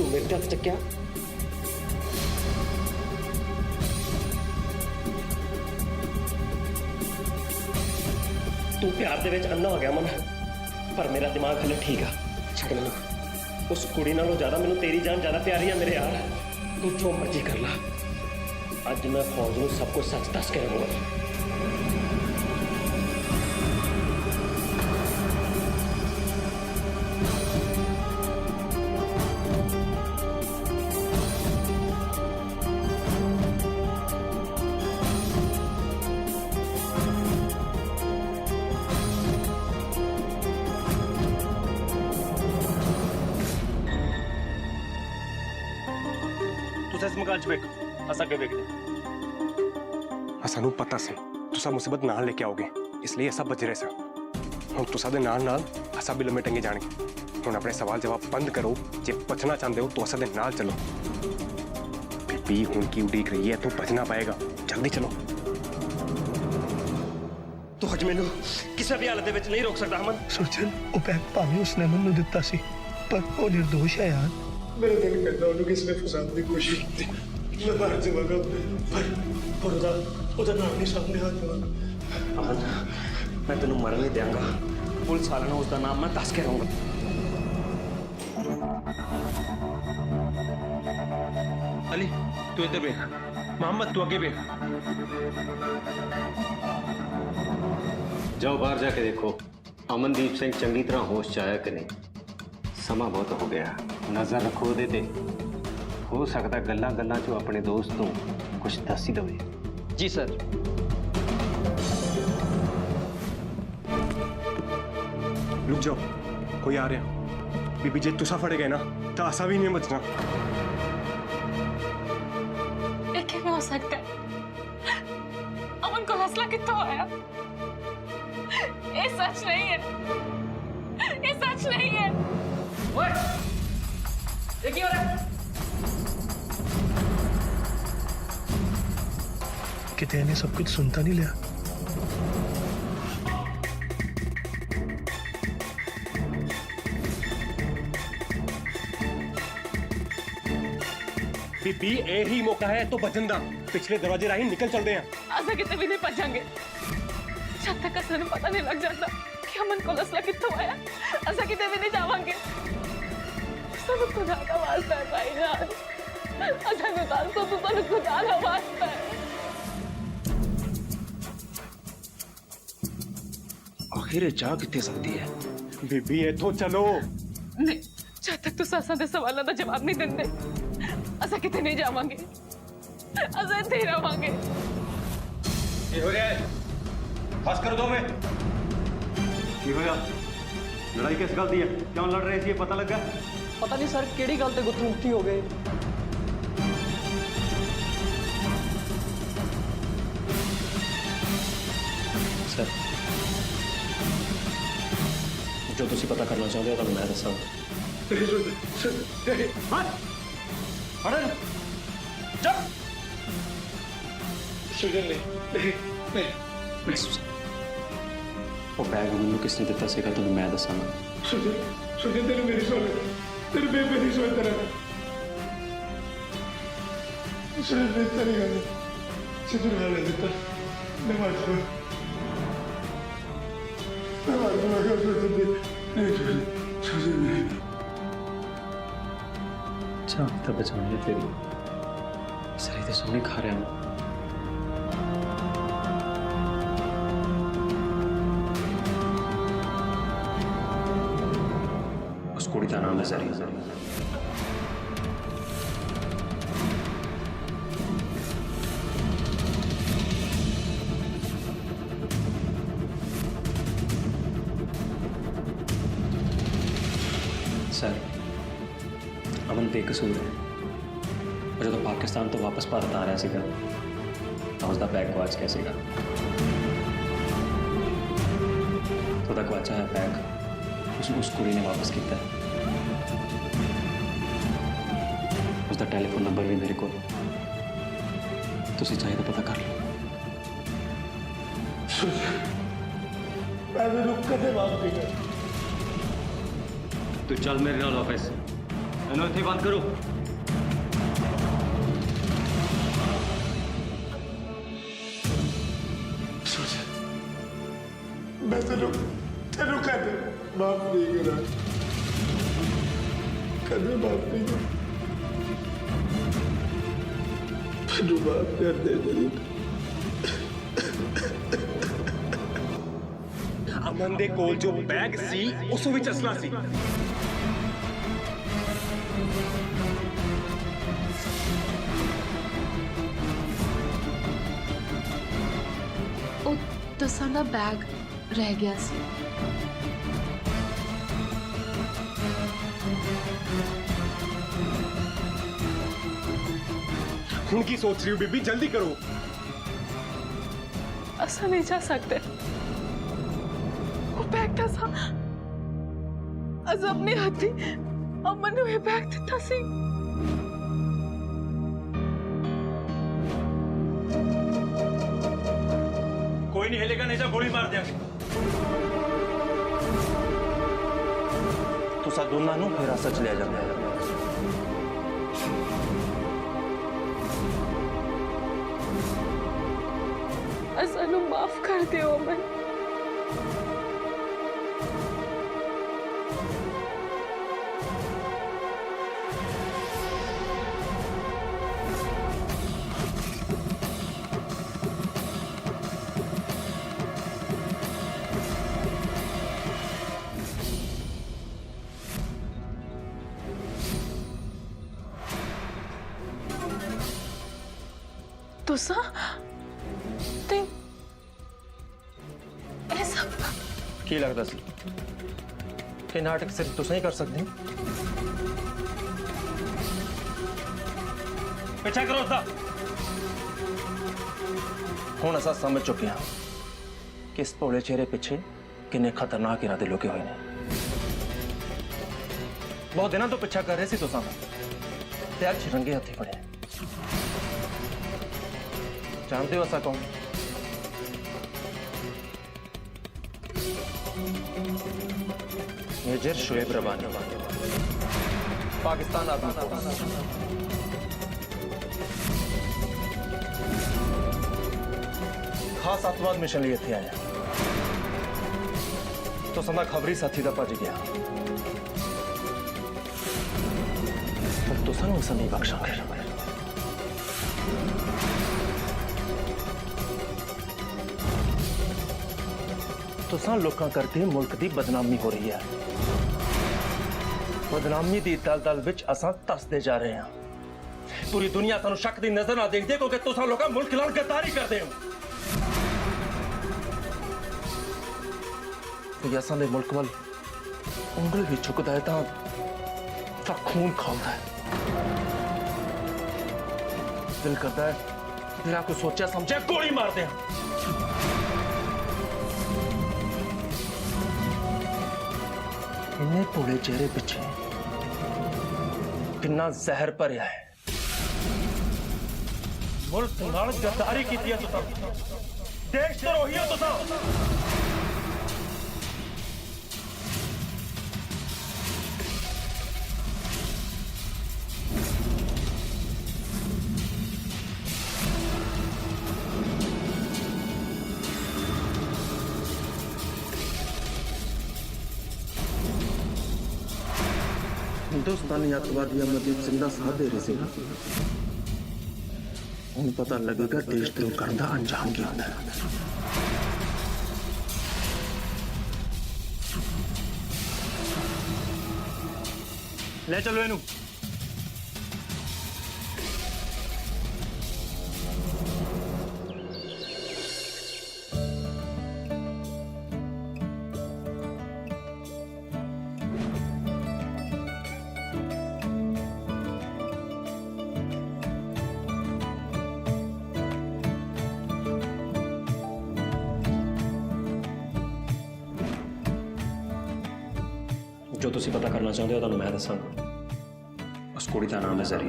मेरे ते हत्थ चक्या। तू प्यार दे विच अन्ना हो गया मन, पर मेरा दिमाग हले ठीक है। छड़ मैनू, उस कुड़ी नालों ज्यादा मैनू तेरी जान ज्यादा प्यारी है मेरे यार। तू जो मर्जी कर ला, अज मैं फौज नूं सब कुछ सच दस के रहूंगा। तुस इस मकान च बैठो, अस अगे वेखदे। सानू पता सी तुसा मुसीबत नाल लेके आओगे, इसलिए असा बच रहे सा। हुण तुसा दे नाल नाल असा भी लम्मे टंगे जाणगे। हुण अपने सवाल जवाब बंद करो, जे बचना चाहते हो तो असा दे नाल चलो। बीबी हुण की उड़ीक रही है, तो बचना पाएगा, जल्दी चलो। तू अज मैनू किसी भी हालत दे विच नहीं रोक सकता अमन। सुरजन वो बैग भावें उसने मैनू दिता सी, पर वो निर्दोष है यार। मेरा दिल करता उन्होंने किसी ने फसाने की कोशिश की, मैं मर जावांगा, पर ਉਹਦਾ ਨਾਮ नहीं सामने आ जावांगा। अमन, मैं तेन मरन नहीं देंगा। पुलिस वाले ने उसका नाम मैं दस के रहूंगा। अली तू इधर बैठ, मोहम्मद तू आगे बैठ। जाओ बाहर जाके देखो अमनदीप सिंह चंगी तरह होश च आया कि नहीं। समा बहुत हो गया, नजर रखो ਉਹਦੇ ਤੇ। हो सकता गल्लां गल्लां चो अपने दोस्त को कुछ दस ही दवे। जी सर। रुक जाओ, कोई आ रहा। बीबी जे तुसा फड़े गए ना तो असा भी नहीं बचना। ये किवें हो सकता है? अमन को हौसला कितना आया? ये सच नहीं है, ये सच नहीं है। ओए, ये क्या हो रहा है? कितने ने सब कुछ सुनता नहीं लिया। बीबी यही मौका है तो बचन दा। पिछले दरवाजे राही निकल चलते हैं। असा कितने भी नहीं बचांगे जब तक असा नूं पता नहीं लग जाता कि अमन को हौसला कितना आया। असा कितने भी नहीं जावांगे। सब खुदा का वास्ता है भाईजान, असा नूं दस दो, तू तो खुदा का वास्ता है। आखिर चाह कितने सकती है? बीबी इथों चलो। नहीं, जब तक तू सासा दे सवालों का जवाब नहीं देंदे असा किते नहीं जावांगे, असा इत्थे ही रहांगे। ये हो रहा है, बस कर दो। मैं की होया? लड़ाई किस गल दी है? क्यों लड़ रहे थे? पता लगा? पता नहीं सर, केड़ी गल ते गुत्थी हो गए। सर, जो तुसी पता करना चाहते हो तो मैं दसा। सुजन नहीं। वो बैग मैनू किसने दिता सीगा तो मैं दसांगा। सुजन तेरे मेरी सुन, तेरे बेबे नहीं सुन तेरा। सुजन नहीं तेरी गल, सुजन वाले दिता, मैं मर जाऊँ, मैं मर जाऊँगा। सुजन नहीं, सुजन नहीं। जान तो बचानी तेरी, सही तो सोने खा रहा हूँ। उस कुड़ी का नाम है जरी। सर, अमन बेकसूर है। और जो पाकिस्तान तो वापस भारत आ रहा सीगा तो उसका बैग गवाच गया सीगा। तो गवाचा है बैग उसने उस कुड़ी ने वापस किया। उसका टेलीफोन नंबर भी मेरे को, तुसी चाहे तो पता कर लो। मैं रुक कदे माफ नहीं कर। तू चल मेरे नाल ऑफिस, ਇਹਨੂੰ ਇੱਥੇ ਬੰਦ ਕਰੋ। मैं तेनों तेनों कदे माफ नहीं करा, कदे माफ नहीं करा, तेनों माफ कर दे तेरी। ਅਮਨ ਦੇ ਕੋਲ ਜੋ ਬੈਗ ਸੀ ਉਸ ਵਿੱਚ ਅਸਲਾ ਸੀ। ਉਹ ਦਸਾਂ ਦਾ ਬੈਗ ਰਹਿ ਗਿਆ ਸੀ। ਹੁਣ ਕੀ ਸੋਚ ਰਹੀ ਹੋ ਬੀਬੀ? ਜਲਦੀ ਕਰੋ। ਅਸਾਂ ਨਹੀਂ ਜਾ ਸਕਦੇ। ਉਹ ਬੈਗ ਤਾਂ ਸਾਂ ਅਸ ਆਪਣੇ ਹੱਥੀ ਅਮਨ ਨੂੰ ਇਹ ਬੈਗ ਦਿੱਤਾ ਸੀ। कोई नहीं हिलेगा, नहीं तो गोली मार देंगे। तुसा दोनों नूं हिरासत च लिया जांदा है। ਅਸਾਂ ਨੂੰ ਮਾਫ ਕਰ ਦਿਓ ਅਮਨ। तुसा ते ਇਹ ਸਭ ਕੀ ਲੱਗਦਾ ਸੀ ਕਿ ਨਾਟਕ ਸਿਰਫ ਤੁਸੀਂ ਹੀ ਕਰ ਸਕਦੇ ਹੋ? ਪਿੱਛਾ ਕਰੋ ਉਸਦਾ। ਹੁਣ ਅਸਾਂ ਸਮਝ ਚੁੱਕੇ ਹਾਂ ਕਿ ਇਸ ਭੋਲੇ ਚਿਹਰੇ ਪਿੱਛੇ ਕਿੰਨੇ ਖਤਰਨਾਕ ਇਰਾਦੇ ਲੁਕੇ ਹੋਏ ਨੇ। ਬਹੁਤ ਦਿਨਾਂ ਤੋਂ ਪਿੱਛਾ ਕਰ ਰਹੇ ਸੀ ਤੁਸੀਂ ਤੇ ਅੱਜ ਰੰਗੇ ਹੱਥੀ ਫੜੇ। ਜਾਣਦੇ ਹੋ ਅਸਾਂ ਕੌਣ? मेजर शोएब रबानी, पाकिस्तान आर्मी फोर्स। खास अतवाद मिशन लिए थे आया तो समा खबरी साथी का भज गया, पर तो सानू असां नहीं बख्शांगे। तुसां लोकां करके मुल्क की बदनामी हो रही है। बदनामी की दलदल विच असां धसदे जा रहे हैं। पूरी दुनिया सानू शक की नजर ना देखती क्योंकि तुसां लोग मुल्क नाल गद्दारी करते हो। असां दे मुल्क वाल उंगल भी चुकदा है तां खून खांदा है। दिल करता है बिना कुछ सोचा समझे गोली मार दें। इन्ने भोले चेहरे पिछे कितना जहर भरिया है। मुल्क नाल गद्दारी की है तुसां, देश द्रोही हो तुसां। हिंदुस्तानी अतवादी अमरदीप सिंह का साथ दे रहे थे ना, हूँ पता लगेगा देशद्रोह करने का अंजाम क्या होता है। ले चलो इनू। जो तुसी पता करना चाहते हो तुहानूं मैं दसांगा। उस कुड़ी का नाम है जरी।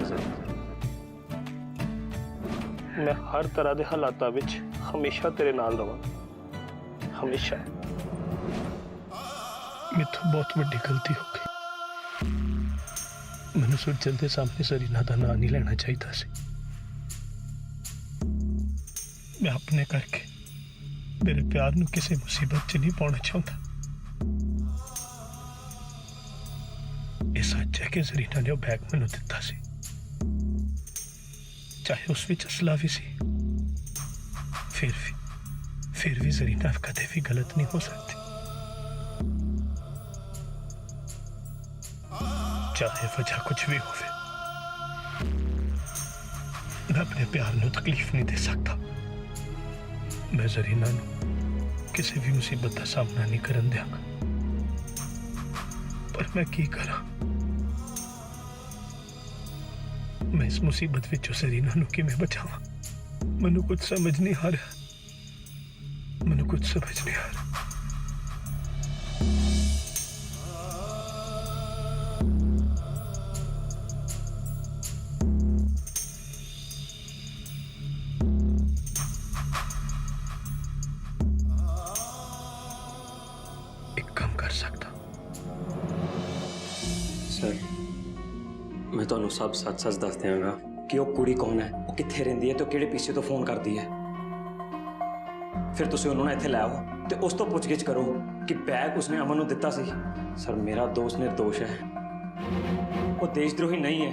मैं हर तरह के हालातों विच हमेशा तेरे नाल रहांगा, हमेशा। मेरे तो बहुत बड़ी गलती हो गई। मैनू सुरजन के सामने सरीना का नाम नहीं लेना चाहिए सी। मैं अपने करके मेरे प्यार नू किसी मुसीबत च नहीं पाना चाहता। ये सच है कि सरीना ने बैग मैनू दिता सी, चाहे उस विच असला भी सी, फिर भी सरीना कदे भी गलत नहीं हो सकती। चाहे वजह कुछ भी हो, मैं अपने प्यार नू तकलीफ नहीं दे सकता। मैं जरीना नू किसी भी मुसीबत का सामना नहीं करन दियांगा, पर मैं की करा? मैं इस मुसीबत विचों जरीना नू किवें बचावां? मैनू कुछ समझ नहीं आ रहा, मैनू कुछ समझ नहीं आ रहा। सर, मैं ਤੁਹਾਨੂੰ सब सच सच दस ਦਿਆਂਗਾ कि ਉਹ ਕੁੜੀ ਕੌਣ ਹੈ, ਉਹ ਕਿੱਥੇ ਰਹਿੰਦੀ ਹੈ ਤੇ ਕਿਹੜੇ ਪੀਛੇ ਤੋਂ ਫੋਨ ਕਰਦੀ ਹੈ। ਫਿਰ ਤੁਸੀਂ ਉਹਨੂੰ ਨਾ ਇੱਥੇ ਲੈ ਆਓ ਤੇ ਉਸ ਤੋਂ ਪੁੱਛਗਿੱਛ ਕਰੋ ਕਿ ਬੈਗ ਉਸਨੇ ਅਮਨ ਨੂੰ ਦਿੱਤਾ ਸੀ। ਸਰ, ਮੇਰਾ ਦੋਸਤ ਨਿਰਦੋਸ਼ ਹੈ, ਉਹ ਦੇਸ਼ਦਰੋਹੀ ਨਹੀਂ ਹੈ,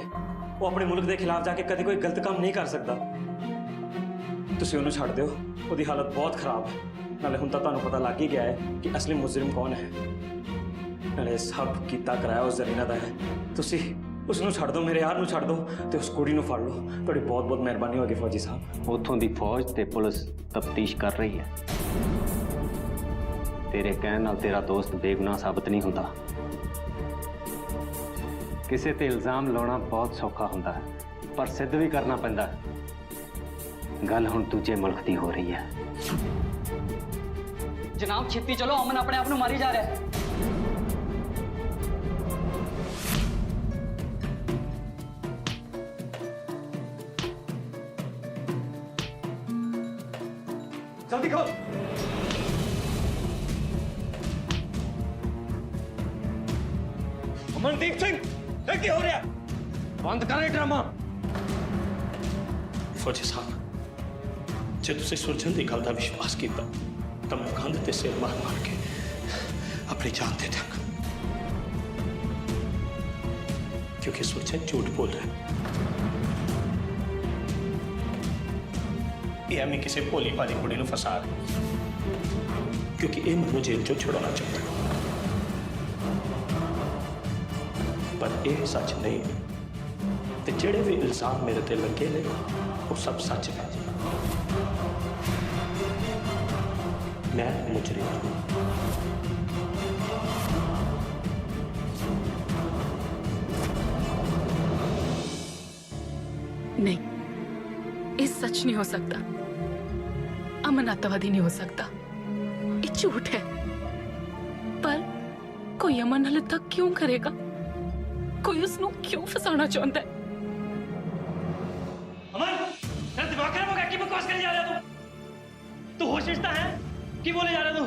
ਉਹ ਆਪਣੇ ਮੁਲਕ ਦੇ ਖਿਲਾਫ ਜਾ ਕੇ ਕਦੇ ਕੋਈ ਗਲਤ ਕੰਮ ਨਹੀਂ ਕਰ ਸਕਦਾ। ਤੁਸੀਂ ਉਹਨੂੰ ਛੱਡ ਦਿਓ, ਉਹਦੀ ਹਾਲਤ ਬਹੁਤ ਖਰਾਬ ਹੈ। ਨਾਲੇ ਹੁਣ ਤਾਂ ਤੁਹਾਨੂੰ ਪਤਾ ਲੱਗ ਹੀ ਗਿਆ ਹੈ ਕਿ ਅਸਲੀ ਮੁਜਰਮ ਕੌਣ ਹੈ। ਨਾਲੇ ਸਭ ਕੀਤਾ ਕਰਾਇਆ ਉਸ ਜ਼ਰੀਨਾ ਦਾ ਹੈ। ਤੁਸੀਂ ਉਸ ਨੂੰ ਛੱਡ ਦਿਓ, ਮੇਰੇ ਯਾਰ ਨੂੰ ਛੱਡ ਦਿਓ ਤੇ ਉਸ ਕੁੜੀ ਨੂੰ ਫੜ ਲਓ। ਤੁਹਾਡੀ ਬਹੁਤ ਬਹੁਤ ਮਿਹਰਬਾਨੀ ਹੋਗੀ ਫੌਜੀ ਸਾਹਿਬ। ਉੱਥੋਂ ਦੀ ਫੌਜ ਤੇ ਪੁਲਿਸ ਤਫਤੀਸ਼ ਕਰ ਰਹੀ ਹੈ। ਤੇਰੇ ਕਹਿਣ ਨਾਲ ਤੇਰਾ ਦੋਸਤ ਬੇਗੁਨਾਹ ਸਾਬਤ ਨਹੀਂ ਹੁੰਦਾ। ਕਿਸੇ ਤੇ ਇਲਜ਼ਾਮ ਲਾਉਣਾ ਬਹੁਤ ਸੌਖਾ ਹੁੰਦਾ ਹੈ, ਪਰ ਸਿੱਧ ਵੀ ਕਰਨਾ ਪੈਂਦਾ ਹੈ। ਗੱਲ ਹੁਣ ਦੂਜੇ ਮੁਲਕ ਦੀ ਹੋ ਰਹੀ ਹੈ। जनाब छेती चलो, अमन अपने आप मारी जा रहा है। जल्दी खोल। अमनदीप सिंह, ये क्या हो रहा है? बंद कर ड्रामा। फौजी साहब, जे तुसीं सुरजन की गल का विश्वास किया तो मैं कंध ते सिर मार मार के अपनी जान दे दूंगा, क्योंकि सुरजन झूठ बोल रहा है। ये हमें किसी भोली भाली कुड़ी नूं फसा रहे, क्योंकि ये मैनूं जेल चों छुड़ाना चाहता है, पर यह सच नहीं है। ते जिहड़े भी इल्जाम मेरे ते लगे ने वो सब सच है। मैं मुजरिम हूं। नहीं, ये सच नहीं हो सकता। अमन आतंकवादी नहीं हो सकता, ये झूठ है। पर कोई अमन हाले तक क्यों करेगा? कोई उसनु क्यों फसाना चाहता है? अमन, तेरा दिमाग खराब हो गया? की बकवास कर जा रहा तू होशियार है? की बोले जा रहा तू?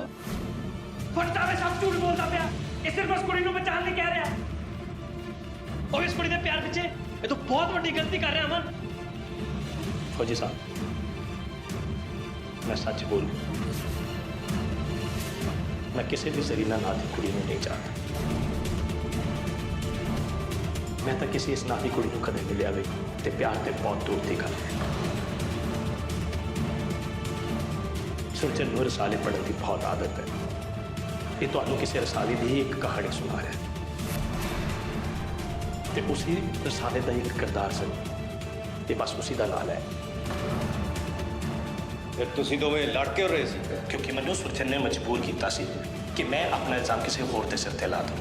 फटता में सब झूठ बोलता पिया। ये सिर्फ उस कुड़ी नूं बचाने नहीं कह रहा, और इस कुड़ी दे प्यार पिछे ये तो बहुत बड़ी गलती कर रहा अमन। फौजी साहब, मैं सच बोलूं, मैं किसी भी जरीना नाथ की कुड़ी नहीं चाहता। मैं तो किसी इस नाथ की कुड़ी कदे मिलिया भी ते प्यार ते बहुत दूर की गल है। सुरजन नूं रसाले पढ़ने की बहुत आदत है। ये तो किसी रसाले की ही एक कहानी सुना रहा है, ते उसी रसाले का एक किरदार सन, ये बस उसी का नाल है। फिर तुसी दोवें लड़ क्यों रहे सी? क्योंकि मैनू सुरजन ने मजबूर किया सी कि मैं अपना इल्जाम किसी होर के सिर ते ला दूं।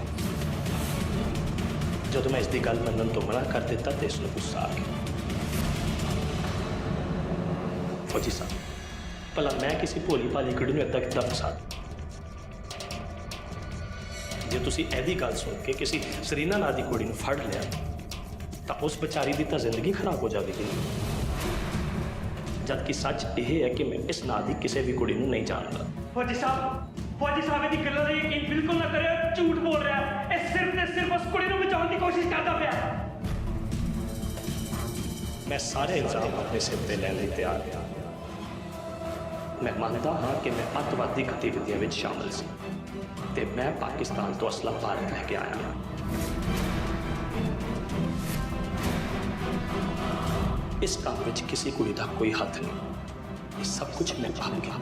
जब मैं इसकी गल मनन तो मना कर दिता तो इसमें गुस्सा आ गया। फौजी साहब, भला मैं किसी भोली भाली कुड़ी नूं इदां किदां फसा दूं? जे तुसीं इहदी गल सुन के किसी सरीना नां दी कुड़ी नूं फड़ लिया तो उस बेचारी की तो जिंदगी खराब हो जाएगी। जबकि सच यह है कि मैं इस नां दी किसी भी कुड़ी नूं नहीं जानता। फौजी साहब इहदी गल्लां दा यकीन बिल्कुल ना करियो, झूठ बोल रहा है। ये सिर्फ उस कुड़ी नूं बचाउण दी कोशिश करदा पिया। मैं सारे इल्जाम अपने सिर पे लैन लई तैयार हाँ। मैं मानता हाँ कि मैं अतवादी गतिविधियों में शामिल सी ते मैं पाकिस्तान तो असला भारत लैके आया हाँ। इस काम में किसी कुड़ी का कोई हाथ नहीं। ये सब कुछ मैं आप किया।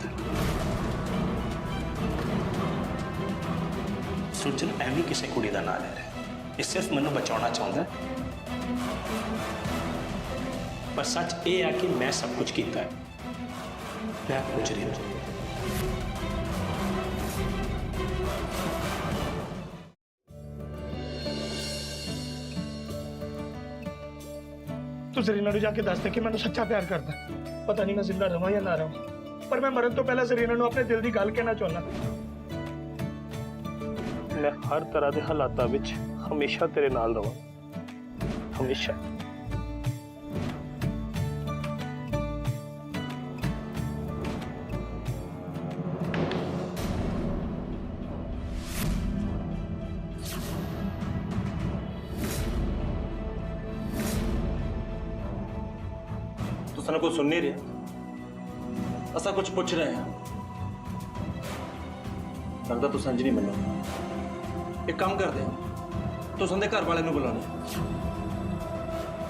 सुरजन एवं किसी कुड़ी का ना ले रहा है, ये सिर्फ मैनू बचाना चाहता है। पर सच ये है कि मैं सब कुछ किया है। मैं मुजरिम हूं। तू जरीना को जाके दस दे कि मैंने सच्चा प्यार करता। पता नहीं मैं जिंदा रहा या ना रहा, पर मैं मरन तो पहले जरीना को अपने दिल की गल कहना चाहना। मैं हर तरह के हालातों में हमेशा तेरे नाल रहां, हमेशा। तुसां कुछ सुन नहीं रहे, असा कुछ पूछ रहे हैं। लगता तुम समझ नहीं मनो। एक काम करते हैं, तुसां दे घर वाले नूं बुलाने,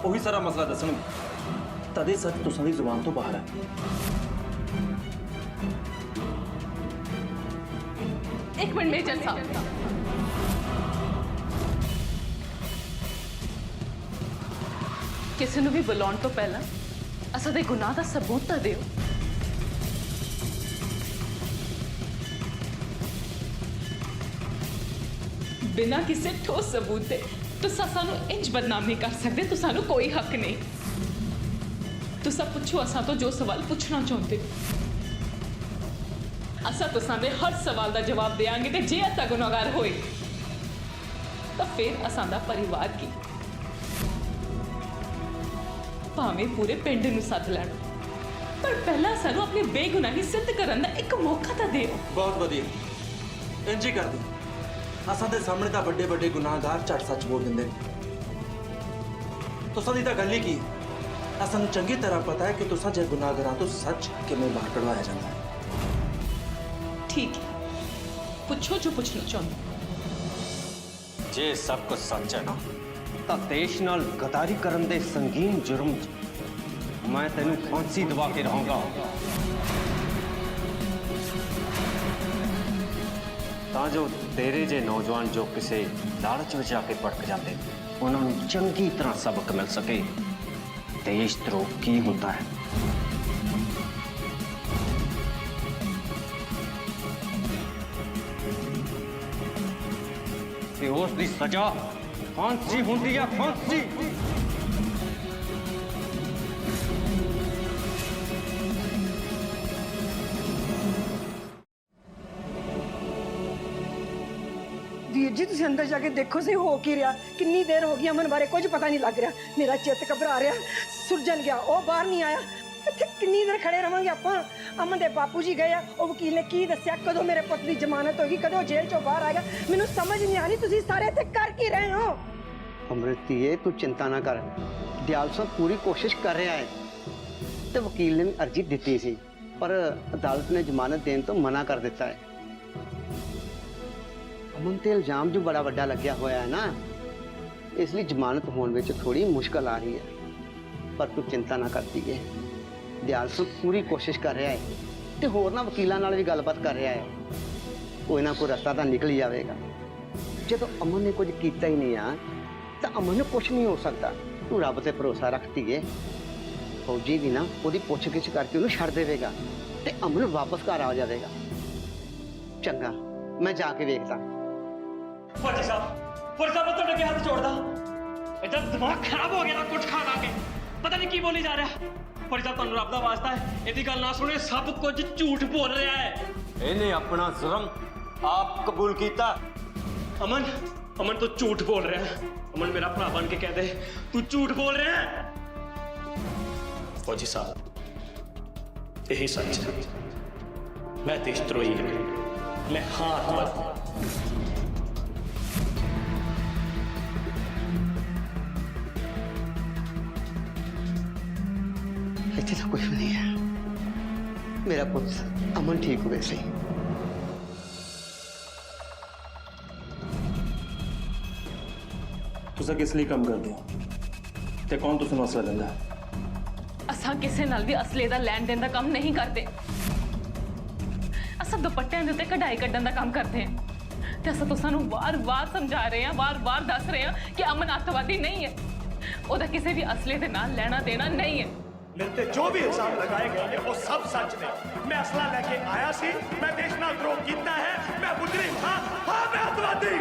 वही सारा मसला दसणगे। तदे सच तुसां दी जुबान तो बाहर है। एक मिनट मेजर साहब, किसी ਨੂੰ ਵੀ ਬੁਲਾਉਣ ਤੋਂ ਪਹਿਲਾਂ ਅਸਾਂ ਦੇ ਗੁਨਾਹ ਦਾ ਸਬੂਤ ਤਾਂ ਦਿਓ। ਬਿਨਾਂ ਕਿਸੇ ਠੋਸ ਸਬੂਤ ਦੇ ਤੁਸੀਂ ਸਾਨੂੰ ਇੰਜ ਬਦਨਾਮ ਨਹੀਂ ਕਰ ਸਕਦੇ। ਤੁਸੀਂ ਸਾਨੂੰ ਕੋਈ ਹੱਕ ਨਹੀਂ। ਤੁਸੀਂ ਪੁੱਛੋ ਅਸਾਂ ਤੋਂ ਜੋ ਸਵਾਲ ਪੁੱਛਣਾ ਚਾਹੁੰਦੇ ਹੋ। ਅਸਾਂ ਤੁਸਾਂ ਦੇ ਹਰ ਸਵਾਲ ਦਾ ਜਵਾਬ ਦੇਾਂਗੇ ਤੇ ਜੇ ਅਸਾਂ ਗੁਨਾਹਗਾਰ ਹੋਏ ਤਾਂ ਫਿਰ ਅਸਾਂ ਦਾ ਪਰਿਵਾਰ ਕੀ ਭਾਵੇਂ ਪੂਰੇ ਪਿੰਡ ਨੂੰ ਸੱਦ ਲੈਣ, ਪਰ ਪਹਿਲਾਂ ਸਾਨੂੰ ਆਪਣੀ ਬੇਗੁਨਾਹੀ ਸਿੱਧ ਕਰਨ ਦਾ ਇੱਕ ਮੌਕਾ ਤਾਂ ਦਿਓ। बहुत वधिया इंज ही कर दी। असां दे सामने तो बड़े बड़े गुनाहगार झट सच बोल देंगे। तुसां दी तां गल ही की। असां नूं चंगी तरह पता है कि तुसां जे गुनाहगारां तो सच किवें बाहर कढवाया जांदा है। ठीक है, पुछो जो पुछना चाਹੁੰਦੇ। जे सब कुछ सच है ना तो देश नाल गदारी करन दे संगीन जुर्म मैं तेनू फांसी दवा के रहूंगा। ਤਾਂ ਜੋ तेरे जे नौजवान जो किसी लालच में आके भड़क जाते उन्होंने चंगी तरह सबक मिल सके देशद्रोह की होता है। ते उसकी सजा फांसी होती है, फांसी। ਵੀਰ ਜੀ ਤੁਸੀਂ ਅੰਦਰ ਜਾ ਕੇ ਦੇਖੋ ਸੇ ਹੋ ਕੀ ਰਿਹਾ। ਕਿੰਨੀ ਦੇਰ ਹੋ ਗਈ, ਅਮਨ ਬਾਰੇ ਕੁਝ ਪਤਾ ਨਹੀਂ ਲੱਗ ਰਿਹਾ। ਮੇਰਾ ਚਿੱਤ ਘਬਰਾ ਰਿਹਾ। ਸੁਰਜਨ ਗਿਆ, ਉਹ ਬਾਹਰ ਨਹੀਂ ਆਇਆ। ਇੱਥੇ ਕਿੰਨੀ ਦੇਰ ਖੜੇ ਰਵਾਂਗੇ ਆਪਾਂ। ਅਮਨ ਦੇ ਬਾਪੂ ਜੀ ਗਏ ਆ, ਉਹ ਵਕੀਲ ਨੇ ਕੀ ਦੱਸਿਆ, ਕਦੋਂ ਮੇਰੇ ਪੁੱਤ ਦੀ ਜ਼ਮਾਨਤ ਹੋਗੀ, ਕਦੋਂ ਜੇਲ੍ਹ ਚੋਂ ਬਾਹਰ ਆਏਗਾ। ਮੈਨੂੰ ਸਮਝ ਨਹੀਂ ਆ ਰਹੀ ਤੁਸੀਂ ਸਾਰੇ ਇੱਥੇ ਕਰ ਕੀ ਰਹੇ ਹੋ। अमृतिए तू चिंता ना कर, दयाल साहब पूरी कोशिश कर रहा है। तो वकील ने भी अर्जी दी सी, पर अदालत ने जमानत देने तो मना कर दिता है। अमन ते इल्जाम जो बड़ा वड्डा लग्या होया है ना, इसलिए जमानत होने में थोड़ी मुश्किल आ रही है। पर तू चिंता ना करती है, दयाल साहब पूरी कोशिश कर रहा है तो होर ना वकीलों नाल भी गलबात कर रहा है। कोई ना कोई रास्ता तो निकल जाएगा। जो अमन ने कुछ किया ही नहीं आ तो अमन को कुछ नहीं हो सकता। तू रब से भरोसा रखती है। फौजी भी ना वो पुछ गिछ करके उन्हें छड़ देगा तो अमन वापस घर आ जाएगा। चंगा, मैं जाके देखता। फौजी साहब मैं तुहाडे अगे हाथ जोड़दा। इतना दिमाग खराब हो गया कुछ खा खा के, पता नहीं की बोली जा रहा। फौजी साहब तुहानू रब दा वास्ता है, इहदी गल ना सुने। सब कुछ झूठ बोल रहा है। इन्हें अपना जुर्म आप कबूल किया। अमन अमन तू झूठ बोल रहा है। अमन मेरा भरा बन के कह दे तू झूठ बोल रहा है। फौजी साहब यही सच है। मैं देशद्रोही हूं, मैं हाथ ਇੱਥੇ ਤਾਂ ਕੁਝ ਵੀ ਨਹੀਂ ਹੈ ਮੇਰਾ ਪੁੱਤ ਅਮਨ ਠੀਕ ਹੋਵੇ ਸਹੀ ਤੁਸੀਂ ਕਿਸ ਲਈ ਕੰਮ ਕਰਦੇ ਹੋ ਤੇ ਕੌਣ ਤੁਹਾਨੂੰ ਅਸਲਾ ਦਿੰਦਾ ਅਸਾਂ ਕਿਸੇ ਨਾਲ ਵੀ ਅਸਲੇ ਦਾ ਲੈਣ ਦੇਣ ਦਾ ਕੰਮ ਨਹੀਂ ਕਰਦੇ ਅਸਾਂ ਦੁਪੱਟਿਆਂ ਦੇ ਉੱਤੇ ਕਢਾਈ ਕੱਢਣ ਦਾ ਕੰਮ ਕਰਦੇ ਹਾਂ ਤੇ ਅਸਾਂ ਤੁਹਾਨੂੰ ਵਾਰ-ਵਾਰ ਸਮਝਾ ਰਹੇ ਹਾਂ ਵਾਰ-ਵਾਰ ਦੱਸ ਰਹੇ ਹਾਂ ਕਿ ਅਮਨ ਅੱਤਵਾਦੀ ਨਹੀਂ ਹੈ ਉਹਦਾ ਕਿਸੇ ਵੀ ਅਸਲੇ ਦੇ ਨਾਲ ਲੈਣਾ ਦੇਣਾ ਨਹੀਂ ਹੈ मेरे पे जो भी इल्जाम लगाए गए हैं वो सब सच ने मैं असला लेके आया सी मैं देश नाल द्रोह कीता है मैं मुजरिम हाँ हाँ मैं अतवादी